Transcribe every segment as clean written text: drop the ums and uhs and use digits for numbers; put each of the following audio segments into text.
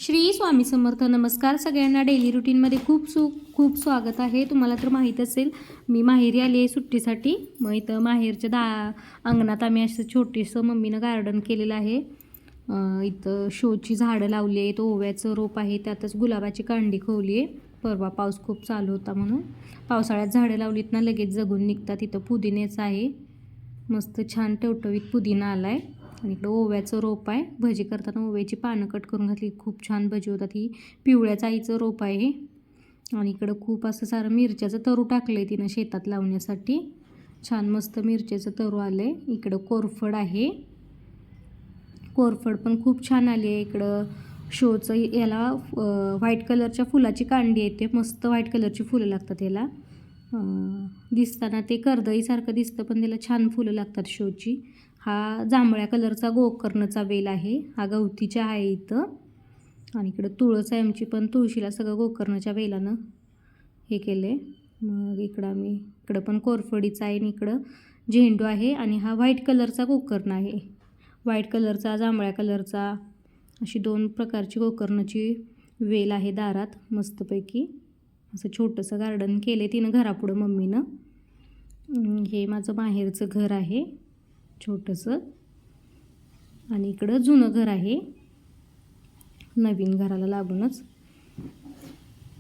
श्री स्वामी समर्थ. नमस्कार सगळ्यांना. डेली रुटीनमध्ये खूप स्वागत आहे. तुम्हाला तर माहीत असेल मी माहेरी आली आहे सुट्टीसाठी. मग इथं माहेरच्या अंगणात आम्ही असं छोटीसं मम्मीनं गार्डन केलेलं आहे. इथं शोची झाडं लावली आहेत, ओव्याचं रोप आहे, त्यातच गुलाबाची कांडी खवली आहे. परवा पाऊस खूप चालू होता म्हणून पावसाळ्यात झाडं लावलीत ना लगेच जगून निघतात. इथं पुदिन्याचं आहे, मस्त छान टवटवीत पुदिना आला आहे. आणि इकडं ओव्याचं रोप आहे. भजी करताना ओव्याची पानं कट करून घातली, खूप छान भजी होतात. ही पिवळ्या चाईचं रोप आहे. आणि इकडं खूप असं सारं मिरच्याचं तरू टाकलं आहे तिनं शेतात लावण्यासाठी. छान मस्त मिरच्याचं तरू आलं आहे. इकडं कोरफड आहे, कोरफड पण खूप छान आली आहे. इकडं शोचं याला व्हाईट कलरच्या फुलाची कांडी येते, मस्त व्हाईट कलरची फुलं लागतात याला. दिसताना ते कर्दळीसारखं दिसतं पण त्याला छान फुलं लागतात शोची. हा जांभळ्या कलरचा गोकर्णचा वेल आहे, हा गवतीचा आहे इथं. आणि इकडं तुळस आहे आमची, पण तुळशीला सगळं गोकर्णाच्या वेलानं हे केलं आहे. मग इकडं पण कोरफडीचा आहे आणि इकडं झेंडू आहे. आणि हा व्हाईट कलरचा गोकर्ण आहे, व्हाईट कलरचा जांभळ्या कलरचा, अशी दोन प्रकारची गोकर्णाची वेल आहे दारात मस्तपैकी. असं छोटंसं गार्डन केलं आहे तिनं घरापुढं मम्मीनं. हे माझं माहेरचं घर आहे छोटंसं. आणि इकडं जुनं घर आहे नवीन घराला लागूनच.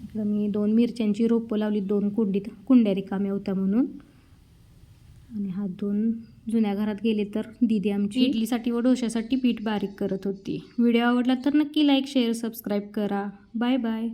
इकडं मी 2 मिरच्यांची रोपं लावली, 2 कुंड्या रिकाम्या होत्या म्हणून. आणि हा 2 जुन्या घरात गेले तर दीदी आमची इडलीसाठी व डोश्यासाठी पीठ बारीक करत होती. व्हिडिओ आवडला तर नक्की लाईक, शेअर, सबस्क्राईब करा. Bye bye.